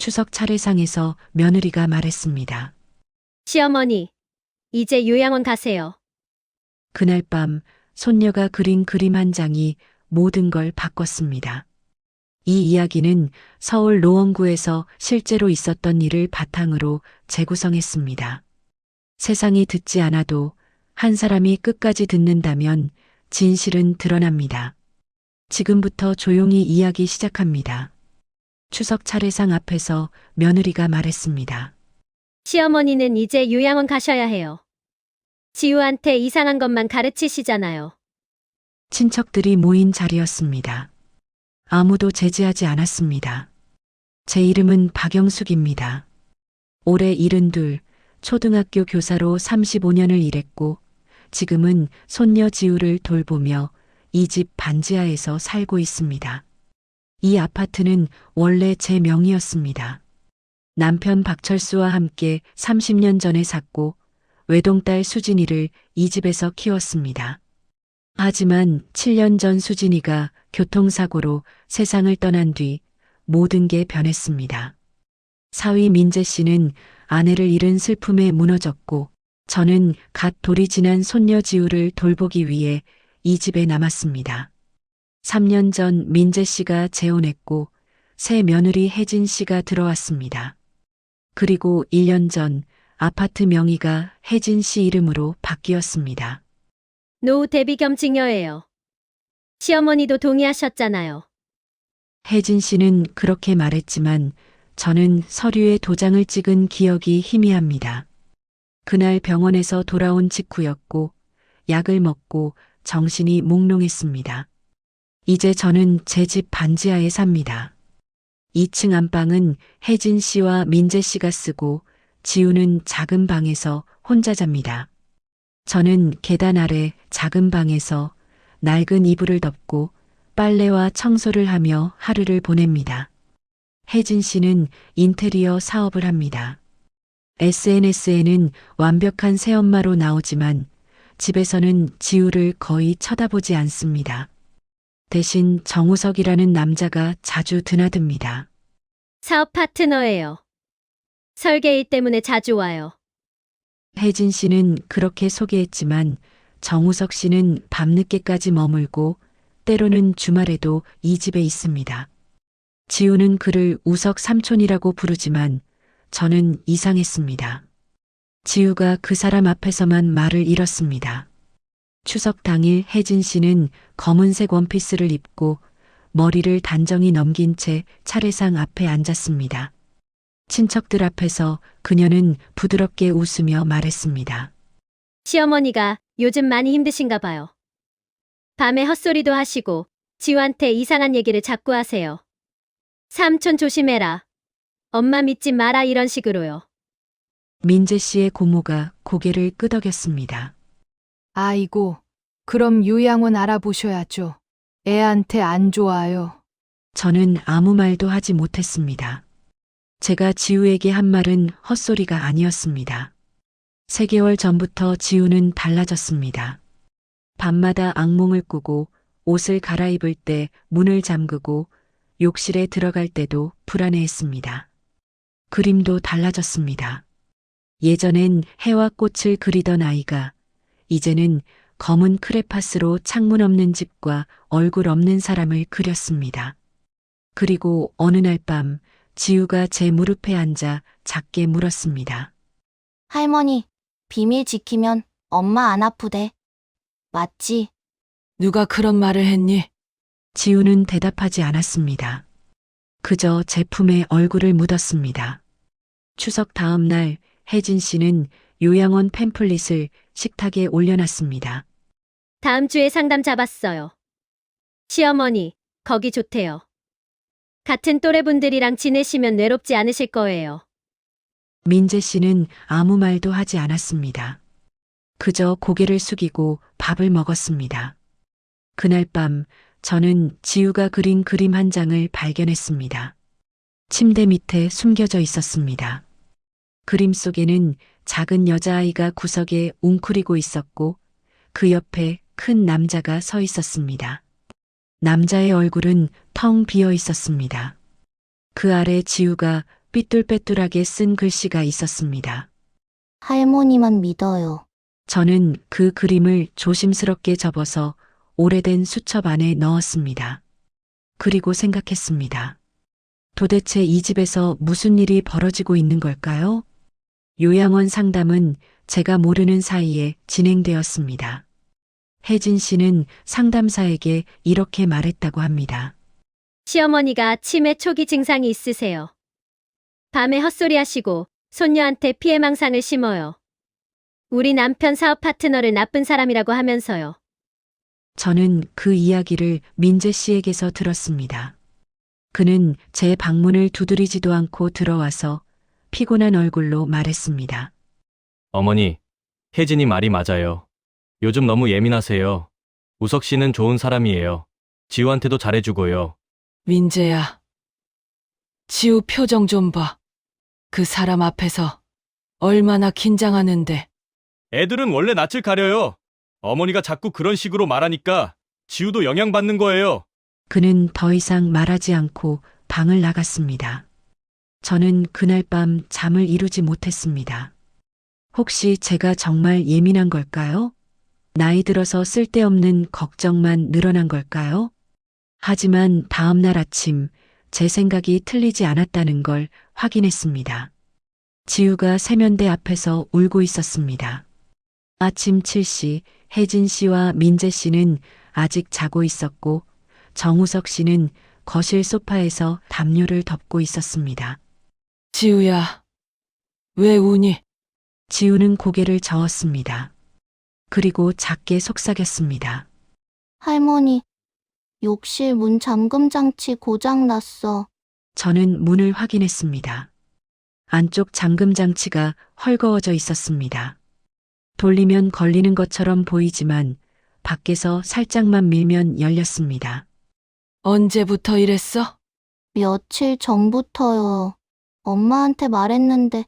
추석 차례상에서 며느리가 말했습니다. 시어머니, 이제 요양원 가세요. 그날 밤 손녀가 그린 그림 한 장이 모든 걸 바꿨습니다. 이 이야기는 서울 노원구에서 실제로 있었던 일을 바탕으로 재구성했습니다. 세상이 듣지 않아도 한 사람이 끝까지 듣는다면 진실은 드러납니다. 지금부터 조용히 이야기 시작합니다. 추석 차례상 앞에서 며느리가 말했습니다. 시어머니는 이제 요양원 가셔야 해요. 지우한테 이상한 것만 가르치시잖아요. 친척들이 모인 자리였습니다. 아무도 제지하지 않았습니다. 제 이름은 박영숙입니다. 올해 72, 초등학교 교사로 35년을 일했고 지금은 손녀 지우를 돌보며 이 집 반지하에서 살고 있습니다. 이 아파트는 원래 제 명의였습니다. 남편 박철수와 함께 30년 전에 샀고 외동딸 수진이를 이 집에서 키웠습니다. 하지만 7년 전 수진이가 교통사고로 세상을 떠난 뒤 모든 게 변했습니다. 사위 민재 씨는 아내를 잃은 슬픔에 무너졌고 저는 갓 돌이 지난 손녀 지우를 돌보기 위해 이 집에 남았습니다. 3년 전 민재 씨가 재혼했고 새 며느리 혜진 씨가 들어왔습니다. 그리고 1년 전 아파트 명의가 혜진 씨 이름으로 바뀌었습니다. 노후 대비 겸 증여예요. 시어머니도 동의하셨잖아요. 혜진 씨는 그렇게 말했지만 저는 서류에 도장을 찍은 기억이 희미합니다. 그날 병원에서 돌아온 직후였고 약을 먹고 정신이 몽롱했습니다. 이제 저는 제 집 반지하에 삽니다. 2층 안방은 혜진 씨와 민재 씨가 쓰고 지우는 작은 방에서 혼자 잡니다. 저는 계단 아래 작은 방에서 낡은 이불을 덮고 빨래와 청소를 하며 하루를 보냅니다. 혜진 씨는 인테리어 사업을 합니다. SNS에는 완벽한 새엄마로 나오지만 집에서는 지우를 거의 쳐다보지 않습니다. 대신 정우석이라는 남자가 자주 드나듭니다. 사업 파트너예요. 설계 일 때문에 자주 와요. 혜진 씨는 그렇게 소개했지만 정우석 씨는 밤늦게까지 머물고 때로는 주말에도 이 집에 있습니다. 지우는 그를 우석 삼촌이라고 부르지만 저는 이상했습니다. 지우가 그 사람 앞에서만 말을 잃었습니다. 추석 당일 혜진 씨는 검은색 원피스를 입고 머리를 단정히 넘긴 채 차례상 앞에 앉았습니다. 친척들 앞에서 그녀는 부드럽게 웃으며 말했습니다. 시어머니가 요즘 많이 힘드신가 봐요. 밤에 헛소리도 하시고 지우한테 이상한 얘기를 자꾸 하세요. 삼촌 조심해라. 엄마 믿지 마라 이런 식으로요. 민재 씨의 고모가 고개를 끄덕였습니다. 아이고, 그럼 요양원 알아보셔야죠. 애한테 안 좋아요. 저는 아무 말도 하지 못했습니다. 제가 지우에게 한 말은 헛소리가 아니었습니다. 3개월 전부터 지우는 달라졌습니다. 밤마다 악몽을 꾸고 옷을 갈아입을 때 문을 잠그고 욕실에 들어갈 때도 불안해했습니다. 그림도 달라졌습니다. 예전엔 해와 꽃을 그리던 아이가 이제는 검은 크레파스로 창문 없는 집과 얼굴 없는 사람을 그렸습니다. 그리고 어느 날 밤 지우가 제 무릎에 앉아 작게 물었습니다. 할머니, 비밀 지키면 엄마 안 아프대. 맞지? 누가 그런 말을 했니? 지우는 대답하지 않았습니다. 그저 제 품에 얼굴을 묻었습니다. 추석 다음 날 혜진 씨는 요양원 팸플릿을 식탁에 올려놨습니다. 다음 주에 상담 잡았어요. 시어머니, 거기 좋대요. 같은 또래분들이랑 지내시면 외롭지 않으실 거예요. 민재 씨는 아무 말도 하지 않았습니다. 그저 고개를 숙이고 밥을 먹었습니다. 그날 밤 저는 지우가 그린 그림 한 장을 발견했습니다. 침대 밑에 숨겨져 있었습니다. 그림 속에는 작은 여자아이가 구석에 웅크리고 있었고 그 옆에 큰 남자가 서 있었습니다. 남자의 얼굴은 텅 비어 있었습니다. 그 아래 지우가 삐뚤빼뚤하게 쓴 글씨가 있었습니다. 할머니만 믿어요. 저는 그 그림을 조심스럽게 접어서 오래된 수첩 안에 넣었습니다. 그리고 생각했습니다. 도대체 이 집에서 무슨 일이 벌어지고 있는 걸까요? 요양원 상담은 제가 모르는 사이에 진행되었습니다. 혜진 씨는 상담사에게 이렇게 말했다고 합니다. 시어머니가 치매 초기 증상이 있으세요. 밤에 헛소리 하시고 손녀한테 피해망상을 심어요. 우리 남편 사업 파트너를 나쁜 사람이라고 하면서요. 저는 그 이야기를 민재 씨에게서 들었습니다. 그는 제 방문을 두드리지도 않고 들어와서 피곤한 얼굴로 말했습니다. 어머니, 혜진이 말이 맞아요. 요즘 너무 예민하세요. 우석 씨는 좋은 사람이에요. 지우한테도 잘해주고요. 민재야. 지우 표정 좀 봐. 그 사람 앞에서 얼마나 긴장하는데. 애들은 원래 낯을 가려요. 어머니가 자꾸 그런 식으로 말하니까 지우도 영향받는 거예요. 그는 더 이상 말하지 않고 방을 나갔습니다. 저는 그날 밤 잠을 이루지 못했습니다. 혹시 제가 정말 예민한 걸까요? 나이 들어서 쓸데없는 걱정만 늘어난 걸까요? 하지만 다음 날 아침 제 생각이 틀리지 않았다는 걸 확인했습니다. 지우가 세면대 앞에서 울고 있었습니다. 아침 7시 혜진 씨와 민재 씨는 아직 자고 있었고 정우석 씨는 거실 소파에서 담요를 덮고 있었습니다. 지우야. 왜 우니? 지우는 고개를 저었습니다. 그리고 작게 속삭였습니다. 할머니, 욕실 문 잠금 장치 고장 났어. 저는 문을 확인했습니다. 안쪽 잠금 장치가 헐거워져 있었습니다. 돌리면 걸리는 것처럼 보이지만 밖에서 살짝만 밀면 열렸습니다. 언제부터 이랬어? 며칠 전부터요. 엄마한테 말했는데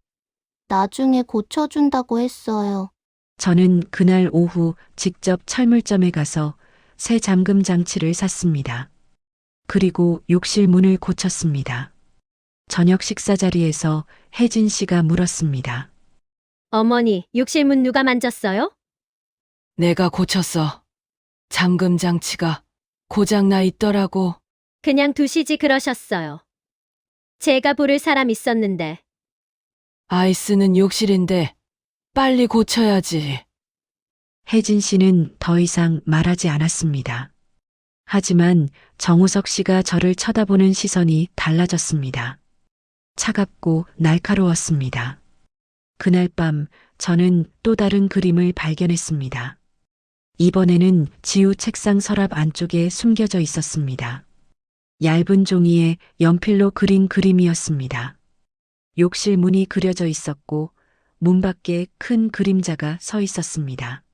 나중에 고쳐준다고 했어요. 저는 그날 오후 직접 철물점에 가서 새 잠금 장치를 샀습니다. 그리고 욕실 문을 고쳤습니다. 저녁 식사 자리에서 혜진 씨가 물었습니다. 어머니, 욕실 문 누가 만졌어요? 내가 고쳤어. 잠금 장치가 고장나 있더라고. 그냥 두시지 그러셨어요. 제가 부를 사람 있었는데. 아이스는 욕실인데 빨리 고쳐야지. 혜진 씨는 더 이상 말하지 않았습니다. 하지만 정우석 씨가 저를 쳐다보는 시선이 달라졌습니다. 차갑고 날카로웠습니다. 그날 밤 저는 또 다른 그림을 발견했습니다. 이번에는 지우 책상 서랍 안쪽에 숨겨져 있었습니다. 얇은 종이에 연필로 그린 그림이었습니다. 욕실 문이 그려져 있었고 문 밖에 큰 그림자가 서 있었습니다.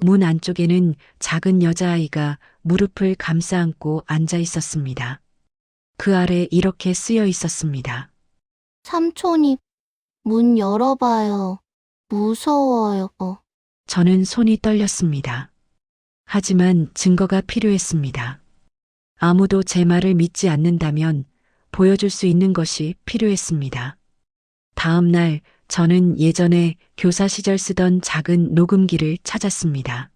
문 안쪽에는 작은 여자아이가 무릎을 감싸 안고 앉아 있었습니다. 그 아래 이렇게 쓰여 있었습니다. 삼촌이 문 열어봐요. 무서워요. 저는 손이 떨렸습니다. 하지만 증거가 필요했습니다. 아무도 제 말을 믿지 않는다면 보여줄 수 있는 것이 필요했습니다. 다음 날 저는 예전에 교사 시절 쓰던 작은 녹음기를 찾았습니다.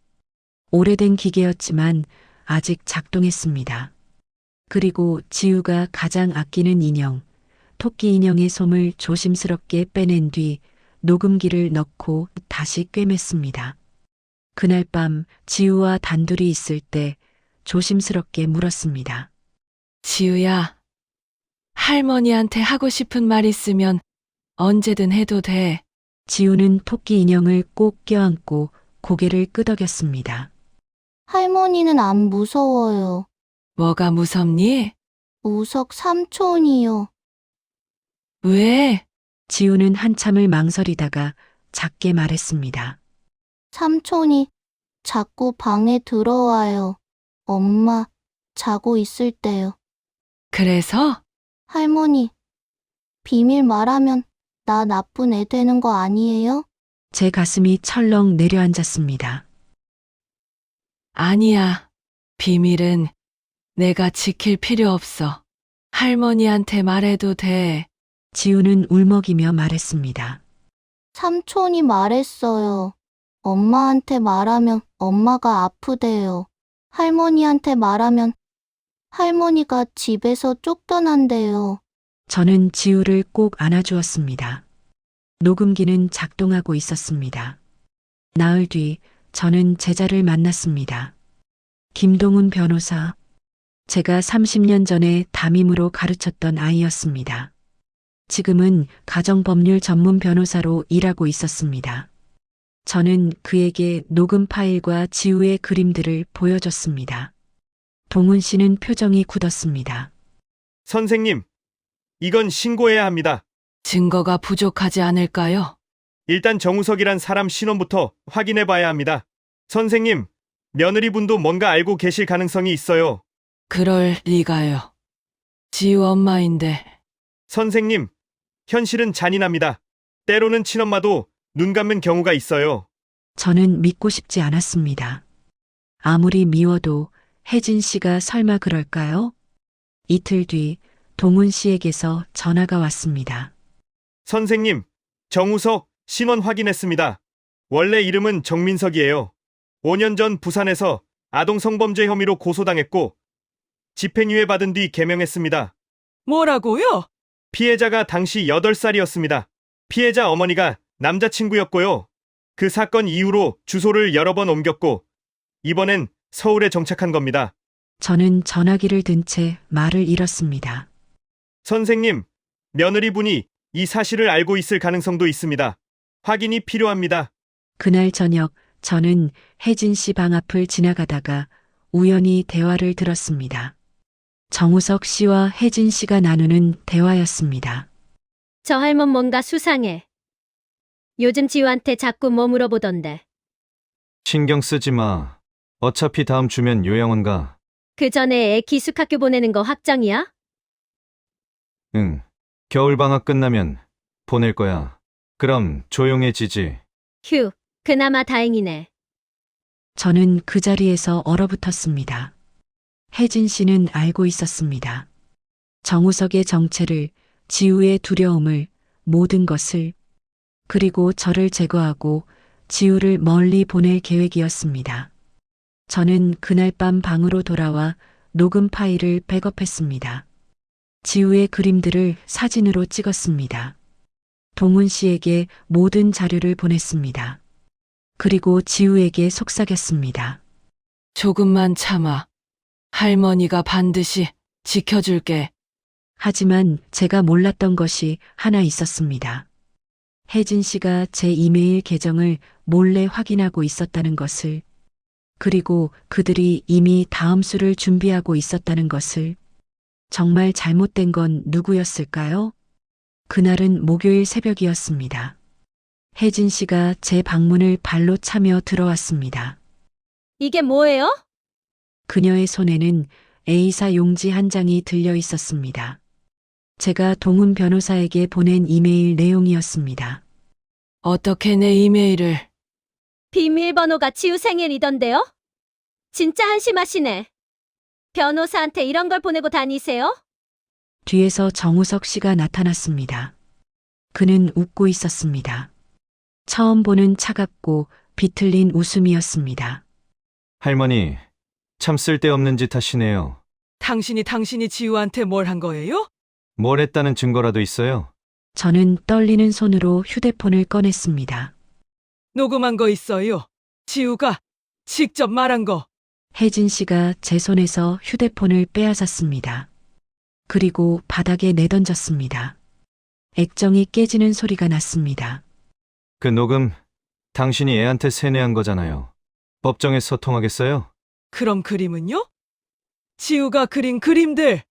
오래된 기계였지만 아직 작동했습니다. 그리고 지우가 가장 아끼는 인형, 토끼 인형의 솜을 조심스럽게 빼낸 뒤 녹음기를 넣고 다시 꿰맸습니다. 그날 밤 지우와 단둘이 있을 때 조심스럽게 물었습니다. 지우야. 할머니한테 하고 싶은 말 있으면 언제든 해도 돼. 지우는 토끼 인형을 꼭 껴안고 고개를 끄덕였습니다. 할머니는 안 무서워요. 뭐가 무섭니? 우석 삼촌이요. 왜? 지우는 한참을 망설이다가 작게 말했습니다. 삼촌이 자꾸 방에 들어와요. 엄마 자고 있을 때요. 그래서? 할머니, 비밀 말하면 나 나쁜 애 되는 거 아니에요? 제 가슴이 철렁 내려앉았습니다. 아니야. 비밀은 내가 지킬 필요 없어. 할머니한테 말해도 돼. 지우는 울먹이며 말했습니다. 삼촌이 말했어요. 엄마한테 말하면 엄마가 아프대요. 할머니한테 말하면 할머니가 집에서 쫓겨난대요. 저는 지우를 꼭 안아주었습니다. 녹음기는 작동하고 있었습니다. 나흘 뒤 저는 제자를 만났습니다. 김동훈 변호사. 제가 30년 전에 담임으로 가르쳤던 아이였습니다. 지금은 가정법률 전문 변호사로 일하고 있었습니다. 저는 그에게 녹음 파일과 지우의 그림들을 보여줬습니다. 동훈 씨는 표정이 굳었습니다. 선생님, 이건 신고해야 합니다. 증거가 부족하지 않을까요? 일단 정우석이란 사람 신원부터 확인해 봐야 합니다. 선생님, 며느리분도 뭔가 알고 계실 가능성이 있어요. 그럴 리가요. 지우 엄마인데. 선생님, 현실은 잔인합니다. 때로는 친엄마도 눈 감는 경우가 있어요. 저는 믿고 싶지 않았습니다. 아무리 미워도 혜진 씨가 설마 그럴까요? 이틀 뒤 동훈 씨에게서 전화가 왔습니다. 선생님, 정우석 신원 확인했습니다. 원래 이름은 정민석이에요. 5년 전 부산에서 아동 성범죄 혐의로 고소당했고 집행유예 받은 뒤 개명했습니다. 뭐라고요? 피해자가 당시 8살이었습니다. 피해자 어머니가 남자친구였고요. 그 사건 이후로 주소를 여러 번 옮겼고 이번엔 서울에 정착한 겁니다. 저는 전화기를 든 채 말을 잃었습니다. 선생님, 며느리분이 이 사실을 알고 있을 가능성도 있습니다. 확인이 필요합니다. 그날 저녁 저는 혜진 씨 방 앞을 지나가다가 우연히 대화를 들었습니다. 정우석 씨와 혜진 씨가 나누는 대화였습니다. 저 할멈 뭔가 수상해. 요즘 지우한테 자꾸 뭐 물어보던데. 신경 쓰지 마. 어차피 다음 주면 요양원 가. 그 전에 애 기숙학교 보내는 거 확정이야? 응. 겨울방학 끝나면 보낼 거야. 그럼 조용해지지. 휴, 그나마 다행이네. 저는 그 자리에서 얼어붙었습니다. 혜진 씨는 알고 있었습니다. 정우석의 정체를, 지우의 두려움을, 모든 것을, 그리고 저를 제거하고 지우를 멀리 보낼 계획이었습니다. 저는 그날 밤 방으로 돌아와 녹음 파일을 백업했습니다. 지우의 그림들을 사진으로 찍었습니다. 동훈 씨에게 모든 자료를 보냈습니다. 그리고 지우에게 속삭였습니다. 조금만 참아. 할머니가 반드시 지켜줄게. 하지만 제가 몰랐던 것이 하나 있었습니다. 혜진 씨가 제 이메일 계정을 몰래 확인하고 있었다는 것을, 그리고 그들이 이미 다음 수를 준비하고 있었다는 것을. 정말 잘못된 건 누구였을까요? 그날은 목요일 새벽이었습니다. 혜진 씨가 제 방문을 발로 차며 들어왔습니다. 이게 뭐예요? 그녀의 손에는 A사 용지 한 장이 들려 있었습니다. 제가 동훈 변호사에게 보낸 이메일 내용이었습니다. 어떻게 내 이메일을. 비밀번호가 지우 생일이던데요? 진짜 한심하시네. 변호사한테 이런 걸 보내고 다니세요? 뒤에서 정우석 씨가 나타났습니다. 그는 웃고 있었습니다. 처음 보는 차갑고 비틀린 웃음이었습니다. 할머니, 참 쓸데없는 짓 하시네요. 당신이 지우한테 뭘 한 거예요? 뭘 했다는 증거라도 있어요? 저는 떨리는 손으로 휴대폰을 꺼냈습니다. 녹음한 거 있어요. 지우가 직접 말한 거. 혜진 씨가 제 손에서 휴대폰을 빼앗았습니다. 그리고 바닥에 내던졌습니다. 액정이 깨지는 소리가 났습니다. 그 녹음, 당신이 애한테 세뇌한 거잖아요. 법정에 소통하겠어요? 그럼 그림은요? 지우가 그린 그림들.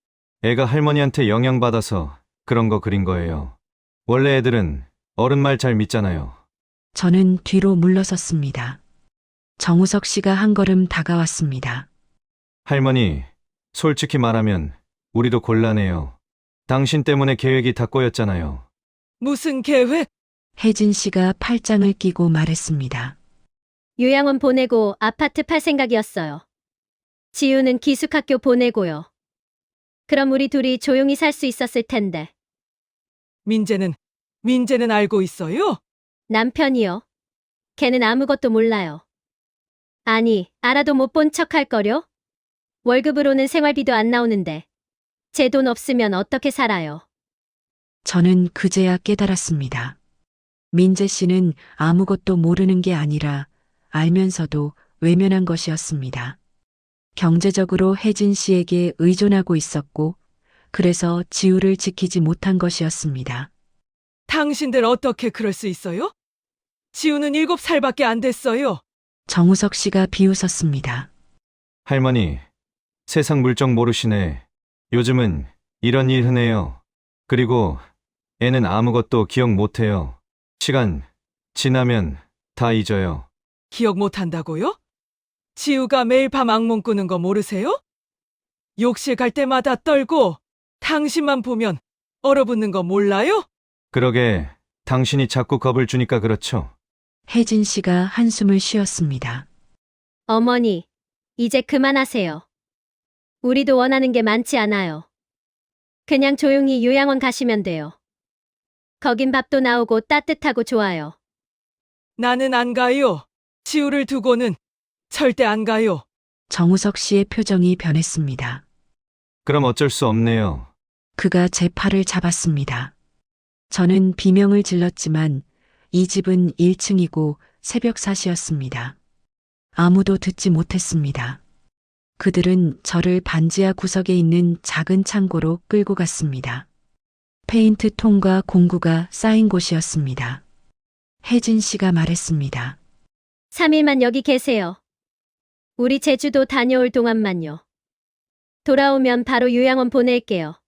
애가 할머니한테 영향받아서 그런 거 그린 거예요. 원래 애들은 어른 말 잘 믿잖아요. 저는 뒤로 물러섰습니다. 정우석 씨가 한 걸음 다가왔습니다. 할머니, 솔직히 말하면 우리도 곤란해요. 당신 때문에 계획이 다 꼬였잖아요. 무슨 계획? 혜진 씨가 팔짱을 끼고 말했습니다. 요양원 보내고 아파트 팔 생각이었어요. 지우는 기숙학교 보내고요. 그럼 우리 둘이 조용히 살 수 있었을 텐데. 민재는 알고 있어요? 남편이요. 걔는 아무것도 몰라요. 아니, 알아도 못 본 척할 거려? 월급으로는 생활비도 안 나오는데. 제 돈 없으면 어떻게 살아요? 저는 그제야 깨달았습니다. 민재 씨는 아무것도 모르는 게 아니라 알면서도 외면한 것이었습니다. 경제적으로 혜진 씨에게 의존하고 있었고, 그래서 지우를 지키지 못한 것이었습니다. 당신들 어떻게 그럴 수 있어요? 지우는 7살밖에 안 됐어요. 정우석 씨가 비웃었습니다. 할머니, 세상 물정 모르시네. 요즘은 이런 일 흔해요. 그리고 애는 아무것도 기억 못해요. 시간 지나면 다 잊어요. 기억 못 한다고요? 지우가 매일 밤 악몽 꾸는 거 모르세요? 욕실 갈 때마다 떨고 당신만 보면 얼어붙는 거 몰라요? 그러게 당신이 자꾸 겁을 주니까 그렇죠. 혜진 씨가 한숨을 쉬었습니다. 어머니, 이제 그만하세요. 우리도 원하는 게 많지 않아요. 그냥 조용히 요양원 가시면 돼요. 거긴 밥도 나오고 따뜻하고 좋아요. 나는 안 가요. 지우를 두고는 절대 안 가요. 정우석 씨의 표정이 변했습니다. 그럼 어쩔 수 없네요. 그가 제 팔을 잡았습니다. 저는 비명을 질렀지만 이 집은 1층이고 새벽 4시였습니다. 아무도 듣지 못했습니다. 그들은 저를 반지하 구석에 있는 작은 창고로 끌고 갔습니다. 페인트 통과 공구가 쌓인 곳이었습니다. 혜진 씨가 말했습니다. 3일만 여기 계세요. 우리 제주도 다녀올 동안만요. 돌아오면 바로 요양원 보낼게요.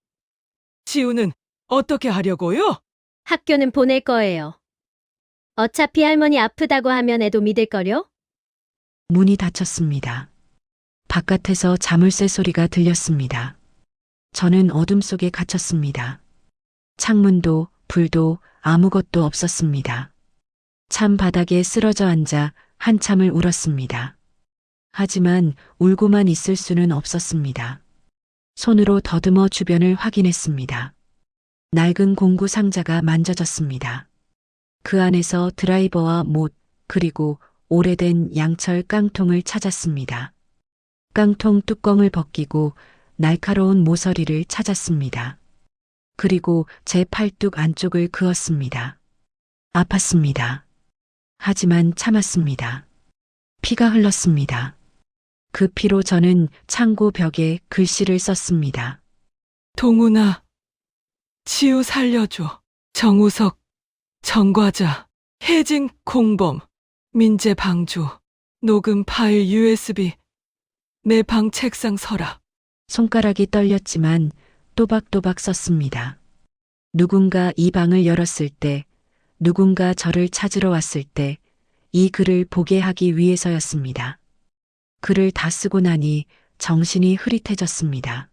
지우는 어떻게 하려고요? 학교는 보낼 거예요. 어차피 할머니 아프다고 하면 애도 믿을걸요? 문이 닫혔습니다. 바깥에서 자물쇠 소리가 들렸습니다. 저는 어둠 속에 갇혔습니다. 창문도 불도 아무것도 없었습니다. 찬 바닥에 쓰러져 앉아 한참을 울었습니다. 하지만 울고만 있을 수는 없었습니다. 손으로 더듬어 주변을 확인했습니다. 낡은 공구 상자가 만져졌습니다. 그 안에서 드라이버와 못, 그리고 오래된 양철 깡통을 찾았습니다. 깡통 뚜껑을 벗기고 날카로운 모서리를 찾았습니다. 그리고 제 팔뚝 안쪽을 그었습니다. 아팠습니다. 하지만 참았습니다. 피가 흘렀습니다. 그 피로 저는 창고 벽에 글씨를 썼습니다. 동훈아, 지우 살려줘. 정우석, 정과자, 혜진 공범, 민재 방주, 녹음 파일 USB, 내 방 책상 서랍. 손가락이 떨렸지만 또박또박 썼습니다. 누군가 이 방을 열었을 때, 누군가 저를 찾으러 왔을 때, 이 글을 보게 하기 위해서였습니다. 글을 다 쓰고 나니 정신이 흐릿해졌습니다.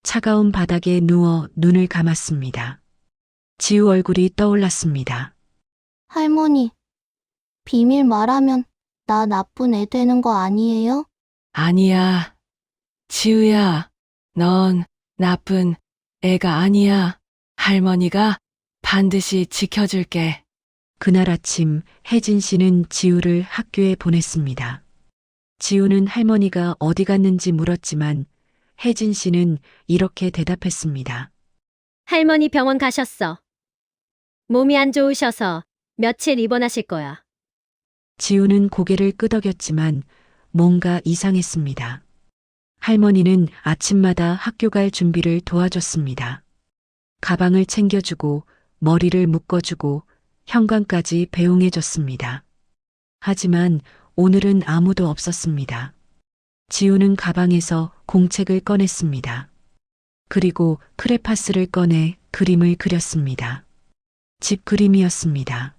차가운 바닥에 누워 눈을 감았습니다. 지우 얼굴이 떠올랐습니다. 할머니, 비밀 말하면 나 나쁜 애 되는 거 아니에요? 아니야. 지우야, 넌 나쁜 애가 아니야. 할머니가 반드시 지켜줄게. 그날 아침 혜진 씨는 지우를 학교에 보냈습니다. 지우는 할머니가 어디 갔는지 물었지만 혜진 씨는 이렇게 대답했습니다. 할머니 병원 가셨어. 몸이 안 좋으셔서 며칠 입원하실 거야. 지우는 고개를 끄덕였지만 뭔가 이상했습니다. 할머니는 아침마다 학교 갈 준비를 도와줬습니다. 가방을 챙겨주고 머리를 묶어주고 현관까지 배웅해줬습니다. 하지만 오늘은 아무도 없었습니다. 지우는 가방에서 공책을 꺼냈습니다. 그리고 크레파스를 꺼내 그림을 그렸습니다. 집 그림이었습니다.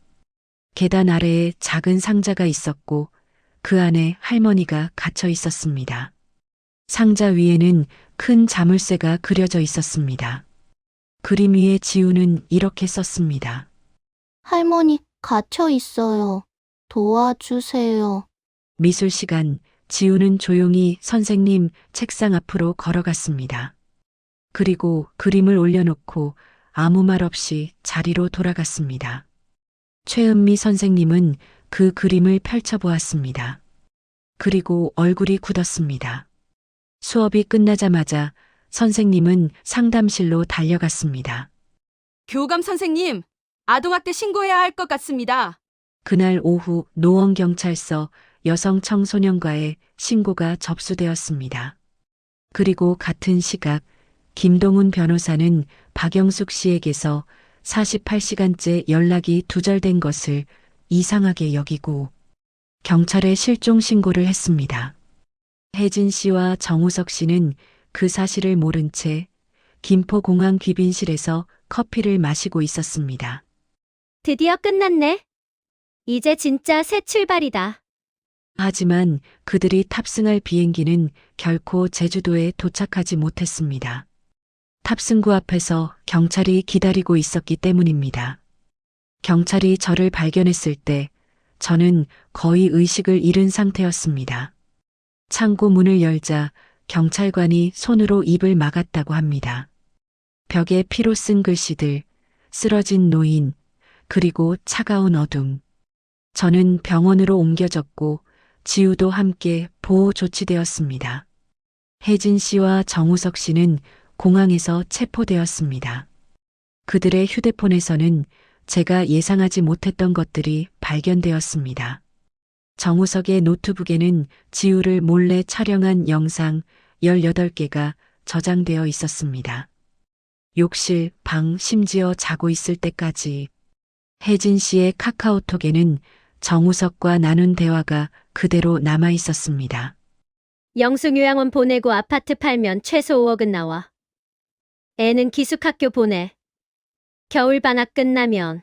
계단 아래에 작은 상자가 있었고 그 안에 할머니가 갇혀 있었습니다. 상자 위에는 큰 자물쇠가 그려져 있었습니다. 그림 위에 지우는 이렇게 썼습니다. 할머니 갇혀 있어요. 도와주세요. 미술 시간, 지우는 조용히 선생님 책상 앞으로 걸어갔습니다. 그리고 그림을 올려놓고 아무 말 없이 자리로 돌아갔습니다. 최은미 선생님은 그 그림을 펼쳐보았습니다. 그리고 얼굴이 굳었습니다. 수업이 끝나자마자 선생님은 상담실로 달려갔습니다. 교감 선생님, 아동학대 신고해야 할 것 같습니다. 그날 오후 노원경찰서 여성 청소년과의 신고가 접수되었습니다. 그리고 같은 시각 김동훈 변호사는 박영숙 씨에게서 48시간째 연락이 두절된 것을 이상하게 여기고 경찰에 실종 신고를 했습니다. 혜진 씨와 정우석 씨는 그 사실을 모른 채 김포공항 귀빈실에서 커피를 마시고 있었습니다. 드디어 끝났네. 이제 진짜 새 출발이다. 하지만 그들이 탑승할 비행기는 결코 제주도에 도착하지 못했습니다. 탑승구 앞에서 경찰이 기다리고 있었기 때문입니다. 경찰이 저를 발견했을 때 저는 거의 의식을 잃은 상태였습니다. 창고 문을 열자 경찰관이 손으로 입을 막았다고 합니다. 벽에 피로 쓴 글씨들, 쓰러진 노인, 그리고 차가운 어둠. 저는 병원으로 옮겨졌고 지우도 함께 보호 조치되었습니다. 혜진 씨와 정우석 씨는 공항에서 체포되었습니다. 그들의 휴대폰에서는 제가 예상하지 못했던 것들이 발견되었습니다. 정우석의 노트북에는 지우를 몰래 촬영한 영상 18개가 저장되어 있었습니다. 욕실, 방, 심지어 자고 있을 때까지. 혜진 씨의 카카오톡에는 정우석과 나눈 대화가 그대로 남아 있었습니다. 영숙요양원 보내고 아파트 팔면 최소 5억은 나와. 애는 기숙학교 보내. 겨울방학 끝나면.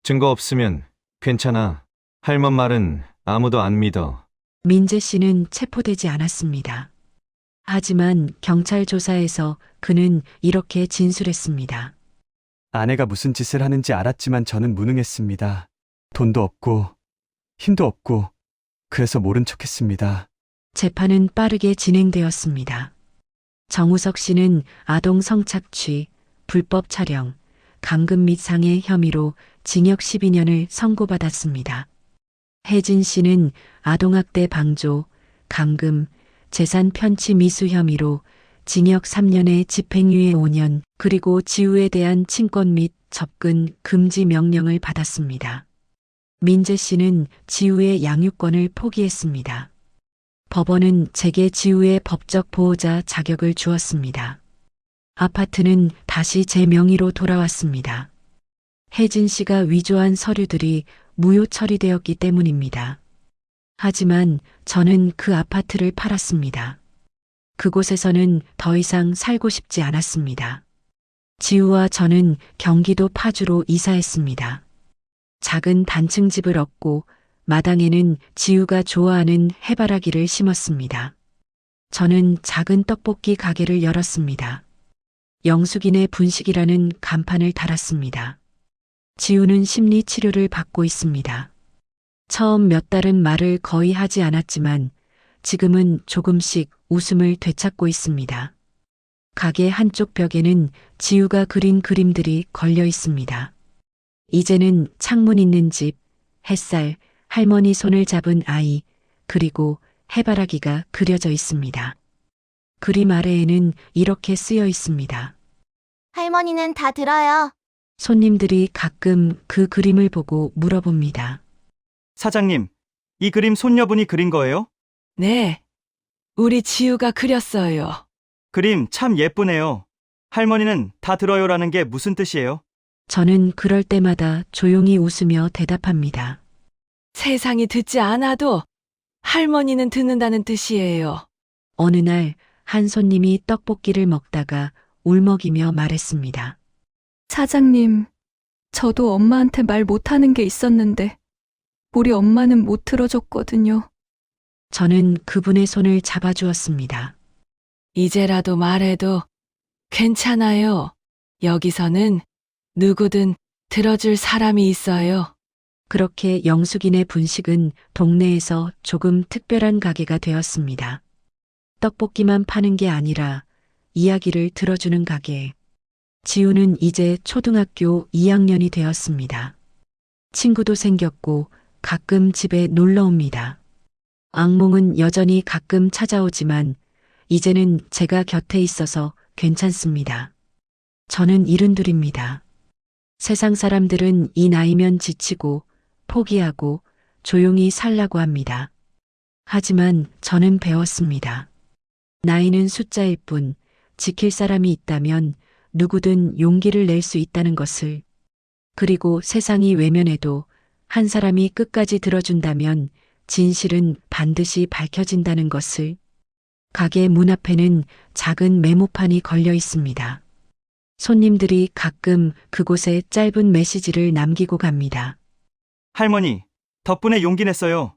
증거 없으면 괜찮아. 할멈 말은 아무도 안 믿어. 민재 씨는 체포되지 않았습니다. 하지만 경찰 조사에서 그는 이렇게 진술했습니다. 아내가 무슨 짓을 하는지 알았지만 저는 무능했습니다. 돈도 없고 힘도 없고 그래서 모른 척했습니다. 재판은 빠르게 진행되었습니다. 정우석 씨는 아동 성착취, 불법 촬영, 감금 및 상해 혐의로 징역 12년을 선고받았습니다. 혜진 씨는 아동학대 방조, 감금, 재산 편취 미수 혐의로 징역 3년에 집행유예 5년, 그리고 지우에 대한 친권 및 접근 금지 명령을 받았습니다. 민재 씨는 지우의 양육권을 포기했습니다. 법원은 제게 지우의 법적 보호자 자격을 주었습니다. 아파트는 다시 제 명의로 돌아왔습니다. 혜진 씨가 위조한 서류들이 무효 처리되었기 때문입니다. 하지만 저는 그 아파트를 팔았습니다. 그곳에서는 더 이상 살고 싶지 않았습니다. 지우와 저는 경기도 파주로 이사했습니다. 작은 단층 집을 얻고 마당에는 지우가 좋아하는 해바라기를 심었습니다. 저는 작은 떡볶이 가게를 열었습니다. 영숙이네 분식이라는 간판을 달았습니다. 지우는 심리 치료를 받고 있습니다. 처음 몇 달은 말을 거의 하지 않았지만 지금은 조금씩 웃음을 되찾고 있습니다. 가게 한쪽 벽에는 지우가 그린 그림들이 걸려 있습니다. 이제는 창문 있는 집, 햇살, 할머니 손을 잡은 아이, 그리고 해바라기가 그려져 있습니다. 그림 아래에는 이렇게 쓰여 있습니다. 할머니는 다 들어요. 손님들이 가끔 그 그림을 보고 물어봅니다. 사장님, 이 그림 손녀분이 그린 거예요? 네, 우리 지우가 그렸어요. 그림 참 예쁘네요. 할머니는 다 들어요라는 게 무슨 뜻이에요? 저는 그럴 때마다 조용히 웃으며 대답합니다. 세상이 듣지 않아도 할머니는 듣는다는 뜻이에요. 어느 날 한 손님이 떡볶이를 먹다가 울먹이며 말했습니다. 사장님, 저도 엄마한테 말 못하는 게 있었는데 우리 엄마는 못 들어줬거든요. 저는 그분의 손을 잡아주었습니다. 이제라도 말해도 괜찮아요. 여기서는 누구든 들어줄 사람이 있어요. 그렇게 영숙이네 분식은 동네에서 조금 특별한 가게가 되었습니다. 떡볶이만 파는 게 아니라 이야기를 들어주는 가게. 지우는 이제 초등학교 2학년이 되었습니다. 친구도 생겼고 가끔 집에 놀러 옵니다. 악몽은 여전히 가끔 찾아오지만 이제는 제가 곁에 있어서 괜찮습니다. 저는 72입니다. 세상 사람들은 이 나이면 지치고 포기하고 조용히 살라고 합니다. 하지만 저는 배웠습니다. 나이는 숫자일 뿐 지킬 사람이 있다면 누구든 용기를 낼 수 있다는 것을, 그리고 세상이 외면해도 한 사람이 끝까지 들어준다면 진실은 반드시 밝혀진다는 것을. 가게 문 앞에는 작은 메모판이 걸려 있습니다. 손님들이 가끔 그곳에 짧은 메시지를 남기고 갑니다. 할머니, 덕분에 용기 냈어요.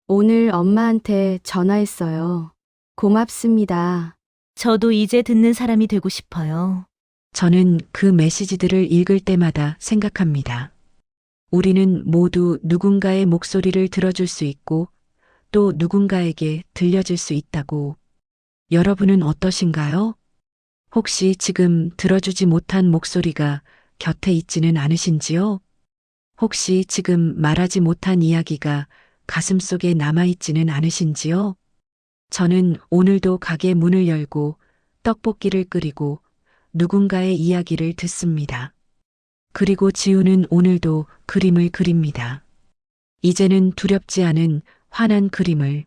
오늘 엄마한테 전화했어요. 고맙습니다. 저도 이제 듣는 사람이 되고 싶어요. 저는 그 메시지들을 읽을 때마다 생각합니다. 우리는 모두 누군가의 목소리를 들어줄 수 있고 또 누군가에게 들려줄 수 있다고. 여러분은 어떠신가요? 혹시 지금 들어주지 못한 목소리가 곁에 있지는 않으신지요? 혹시 지금 말하지 못한 이야기가 가슴속에 남아있지는 않으신지요? 저는 오늘도 가게 문을 열고 떡볶이를 끓이고 누군가의 이야기를 듣습니다. 그리고 지우는 오늘도 그림을 그립니다. 이제는 두렵지 않은 환한 그림을.